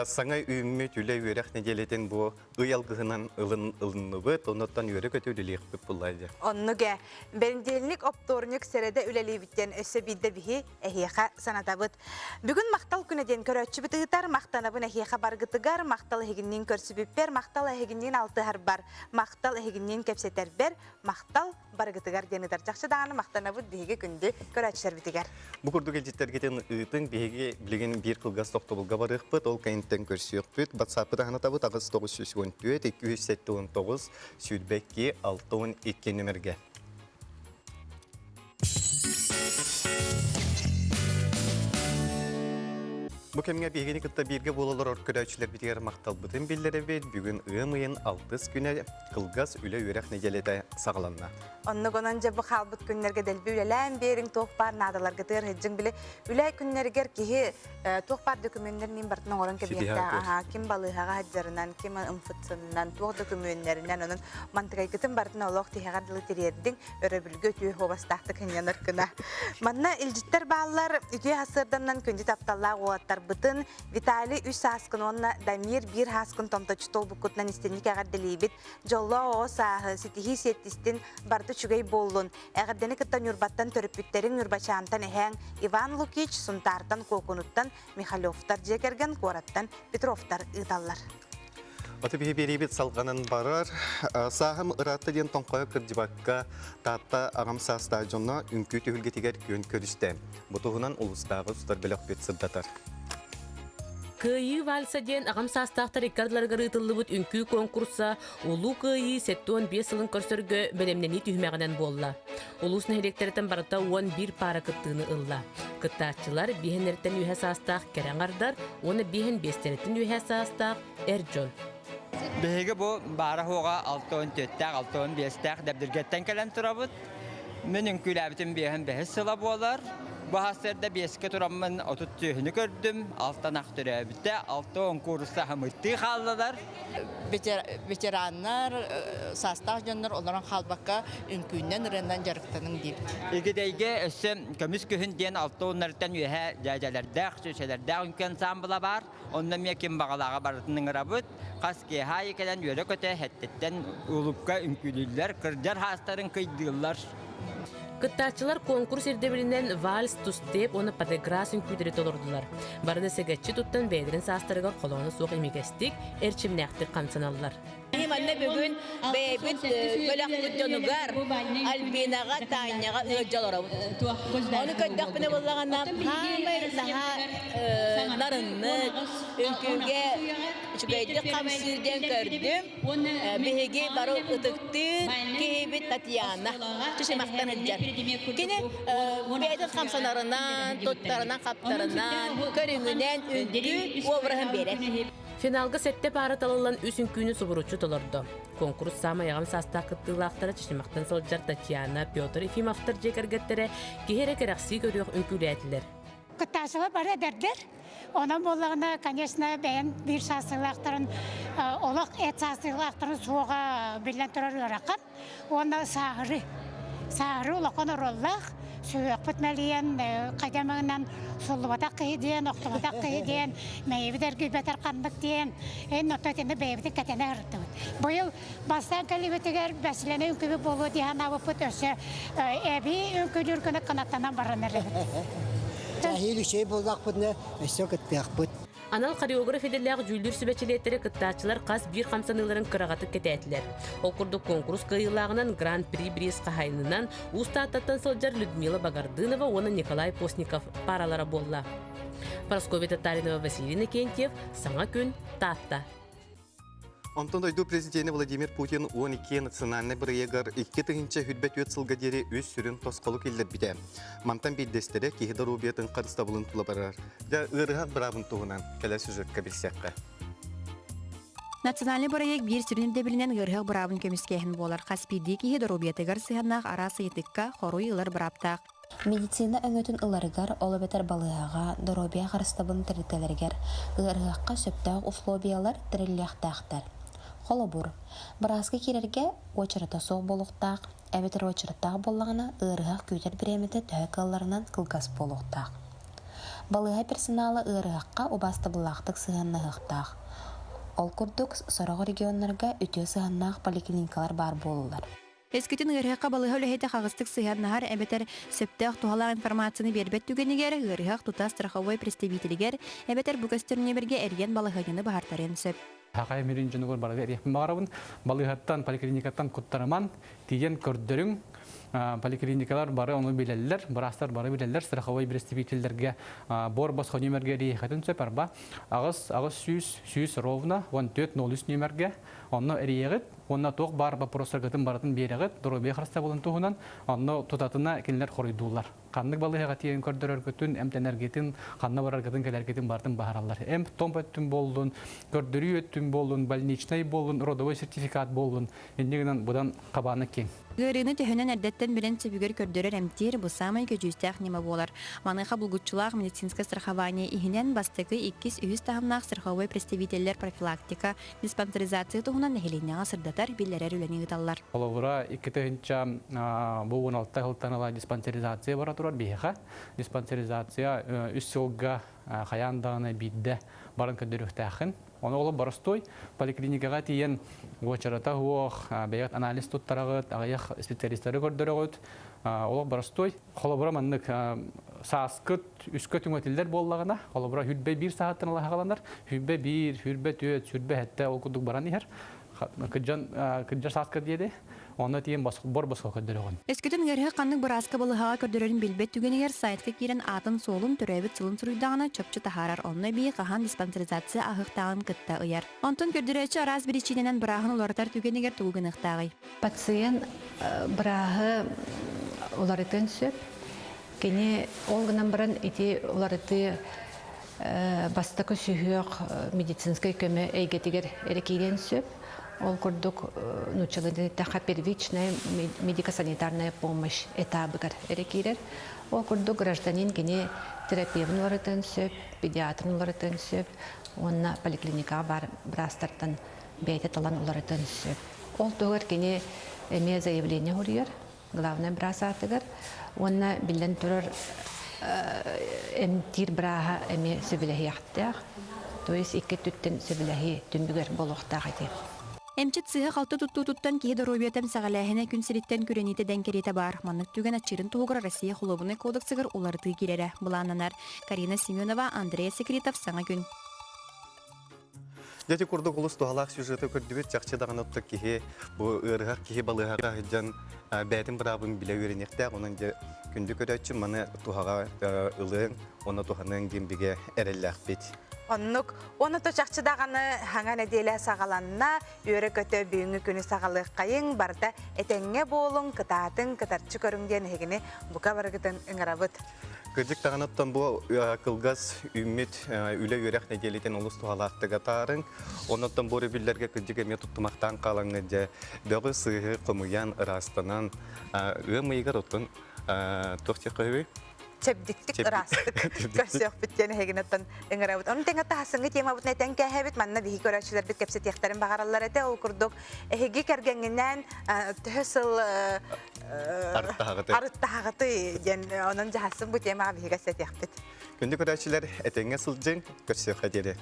саңа үммет үле үрәк неделетен бу ыялгыһынан ылынныбыт, оннан үрәк өтөлелек бип булайды. Оннуге бенделник опторник середе үлелибиттен өсө бидде бихи эхиха санатабыт. Бүгүн мактал күнеден көрөчү битыгытар мактанабын эхиха баргытыгар, мактал эхигиннен көрсүбүппер, мактал эхигиннен алтыгар бар, мактал эхигиннен кепсетер бер, мактал баргытыгар денитар жакшы даганы мактанабыт биһиге күндү көрөчүлөр битигер. Бу курдук элҗиттерген ытын биһиге билеген бир кылгас токтобулга барыппыт, ол кайынтен көрсөкпүт, WhatsApp-та ханатабыт агыс 914 279 Сүдбекке 612 нөмерге. Бу кемге бегени кытта бирге бололор көрөчүлөр битер мактал бытын биллери бит бүгүн ымыйын 6 күнө кылгас үлө үрәк неделете сагаланна. Оннугонан жабы халбыт күннерге делби үлелән берин тохпар надаларга тыр хеджин биле үле күннергер кихи тохпар документлерин бартын орон кебиякта ким балыгага хаджарынан ким ымфытсыннан тох документлеринен онун мантыгай кытын бартын олох тихагар дылы терердин өрөбүлгө түй хобастакты кеняныр кына. Манна илжиттер баалар үтү хасырданнан күндү тапталла оаттар бытын Виталий 3 саскын онна Дамир 1 хаскын томточтол букутнан истенник агарделибит жолло осаа ситихи сеттистин барды чугай боллун. Эгердени кыттан юрбаттан төрөпүттерин юрбачаантан эһәң Иван Лукич сунтартан Кокунуттан Михалевтар жекерген Кораттан Петровтар ыдаллар. Аты бихи берибит салганын барар. Сахым ыраты ден тоңқойы кырдибакка татта ағам саста жонна үнкі түйілге тегер көн көрісті. Бұтығынан ұлыстағы ұстар білік бет сырдатар. Кыйы вальса ден ағам састақтар иккардыларға рытылыбыт үнкі конкурса улу кыйы сеттуан 5 сылын көрсөргө белемнени түймәгінен болла. Улус нәхелектеретін барыта 11 пара кыттыны ылла. Кыттаатчылар бихенерттен үйе састақ кераңардар, оны бихен бестереттен үйе састақ Эрджон. Беге бу бара хога 6-14-тәк, 6-15-тәк дәбдиргәттән кәлән турабыт. Менің күләбітін бейхін бәхіс сыла болар. Bu hasırda beske turamın otut tühünü gördüm. Alttan aktörübütte, alttan kursa hamıttı kaldılar. Veteranlar, sastaq jönler olarak halbaka ünkünden renden jarıktanın deyip. İgideyge össü kömüs kühün diyen alttan onlardan üye jajalerdağ, şöşelerdağ ünkün sambıla var. Ondan mekin bağalağa barıtının rabıt. Kaski hayı kelen yöre köte hettetten ulupka ünkülüller, kırcar hastarın kıydığılar. Кыттаачылар конкурс ирдебилинен вальс тустеп, оны патеграсын күдірі толырдылар. Барды сегетчі туттан бәйдерін састырыға қолуыны соқ емегестік, әрчімнәқтік қамсыналылар. Манна бүгін бәйбіт бөләқ күттенугар Альбинаға, Таняға өджалары. Оны көддақ біне болағаннан хамыр наға нарынны, үнкіге Çıkaydı kamsirden gördüm. Bihege baro ıtıktı. Kehibit Tatiana. Çişimaktan edeceğim. Yine beyde kamsanlarından, tutlarından, kaplarından, körüngünden ündü. Ovrahın beri. Finalga sette parat alılan üsün küünü suburuçu tolordu. Konkurs samayağın sasta kıttığılaqtara çişimaqtan sılcar Tatiana, Piotr Efimovtar jekergettere kehere kereksi görüyor ünkületiler. Kıttasılı bara ederdir. Onun bollağına, конечно, ben bir sasılaqtарын, olaq et sasılaqtарын soğuğa bilen turar örakın. Onda sağırı olaqon orollaq. Söğük bütmeliyen, kademağından solluvatak kıyıdiyen, oktuvatak kıyıdiyen, meyveler gülbeter kandık diyen, en nototini beybetin katene hırdı. Bu yıl bastan kalibetiger beslene ünkübü bolu diyen avıpıt öse, ebi ünküdür günü kanatlanan barınır. Tahil şey bollak putne, ösök ettiyak put. Anal koreograf edildiği jüldür sübeçiletleri kıttaçılar kas bir kamsanıların kıragatı ketetiler. Okurduk konkurs kıyılağından Grand Prix Brest kahayınından usta atattan sılcar Людмила Багардынова, ona Nikolay Постников paralara bolla. Прасковья Татаринова, Василий Никентьев, Саңа күн, Татта. Онтон ойду президенті Владимир Путин 12 национальный бірегер 2 тыгынча хүлбет өт сылгадері өз сүрін тосқолу келдер біде. Мантан бейдестері кейді рубиятын қарыстабылын тұла барар. Да ұрыған бірабын туғынан кәлі сюжетка білсеққа. Национальный проект бир сүрүнүмдө билинен ыргык брабын көмүскехин болар. Каспийди киһи доробиятыгар сыһаннах арасы итикка хоруй ылар браптак. Медицина өңөтүн ыларыгар олобетер балыага доробия карыстабын тирителергер ыргыкка сөптөк условиялар тириллехтактар. Холобур. Бразга кирерге очарата соқ болуқтақ, әбетер очараттақ боллағына ыргык көтер биреметі тәкалларынан кылгас болуқтақ. Балыга персоналы ыргыкка обасты булақтық сыһаннахтақ. Ол курдук сорого регионнарга үтө сыһаннах поликлиникалар бар болулар. Эскетин ыргыкка балыга үлехете кагыстык сыһаннахар әбетер сөптөк тухалар информацияны бербет түгенигер ыргык тута страховой представителигер әбетер бүкөстөрүнө берге эрген балыганы бахартарын сөп. Хакай мирин жөнөгөр бара берип магарабын балыгаттан поликлиникаттан куттараман тиген көрдөрүң поликлиникалар бары оны билеллер, барастар бары билеллер, страховой представительлерге бор басқа нөмерге рейхатын сөперба. Агыс сүйіс ровна, 14-03 нөмерге, оны рейгіт, оны тоқ бар вопросыргытын баратын берегіт, дұрубе қарыста болын туғынан, оны тұтатына келінер қорыйдулар. Қандық балыға тиген көрдір өргітін, әмтен әргетін, қанна бар әргетін, кәләргетін бартын бағаралар. Әм томп өттін болын, көрдірі өттін болын, больничный болын, родовой сертификат болын, ендегінен бұдан қабаны кең. Гырыны төһөнөн әрдеттен билен сөбүгөр көрдөрөр әмтер бу самай көжүстәк неме болар. Маныха булгучулар медицинское страхование ихинен бастыкы 200 тахымнак страховой представительлер профилактика, диспансеризация тугунан нехилинега сырдатар биллерер үлени гыталлар. Оловура 2-нче бу 16 хылтанала диспансеризация бара турар беха. Диспансеризация үс жылга хаяндагына бидде барын көдөрүктәхин. Оны олы барыстой поликлиникаға тиен очарата хуох бәйгәт анализ туттарагыт, аяқ специалисттары көрдөрөгөт. Олы барыстой холобура маннык сааскыт үскөт үңөтүлдер боллагына, холобура хүлбе 1 сааттан алахаланар, хүлбе 1, хүлбе 4, хүлбе хәтта окудук баран ихер. Кыджа сааскыт диеде. Оны тиен бор басқа көдөрөгөн. Эскетин гәрһә канның браска балыга көдөрөрүн билбет түгенегер сайтка кирен атын солун төрөбүт сылын суруйдагына чөпчү тахарар онны би кахан диспансеризация агыктагын кытта ыяр. Онтон көрдөрөчү араз биричинен брахын улартар түгенегер тугыныктагы. Пациент брахы уларытын сөп. Кене олгынан баран ити уларыты бастакы сүйөк медицинский көмө эйгетигер эрекиден сөп. Ол курдук нучалыдыта первичная медико-санитарная помощь этабыгар эрекирер. Ол курдук гражданин кене терапевтын ларытын сөп, педиатрын ларытын сөп, онна поликлиника бар брастартан бейте талан ларытын сөп. Ол тугар кене эме заявление хурьер, главный брасатыгар, онна билен турар эмтир браха эме сөбілехияқтақ, то есть икке түттен сөбілехи түнбігер болуқтақ еті. Эмчит сыга халты туттуттан киһи доробиятам сагалаһына күнсириттен күрәните дәнкерете бар. Маннык түгән ачырын тугра Россия хулыбыны кодексыгыр уларты кирере. Буланнар Карина Семенова, Андрей Секретов саңа күн. Яти курдук улус тухалак сюжеты көрдүбүт жакчыдаган отто киһи бу ыргак киһи балыга жан бәтин брабын биле үренекте онун күндү көрөчү маны тухага ылың оны туханын гембиге эреллак бит. Оннук, оны точақчыдағаны хаңа неделе сағаланна, үйірі көті бүйіңі күні сағалық қайың барда әтәңе болың, кытатын, кытарчы көріңден егіне бұқа барғытын ұңырабыт. Кырдык тағанаттан бұл кылгас үммет үлі өрек неделетен олыс туғалақтыға тарын. Онаттан боры білдерге кырдык әме тұттымақтан қалаңы де бөгі сығы қымыян ырастанан өмейгар отын тоқты қойбей. Чепдиктик ырастык көсөк биттен хегенеттен эңерабыт. Onun теңе тахсыңы тема бут нетен кәһәбит манна биһи көрәчләр бит кепсе техтәрен багараллар әтә ул курдук. Эһиге кергәнгәннән төһсел арыттагыты ден onun җаһасын бу тема биһиге сәтәхбит. Күндә көрәчләр әтәңгә сылҗын көсөк хәдәре.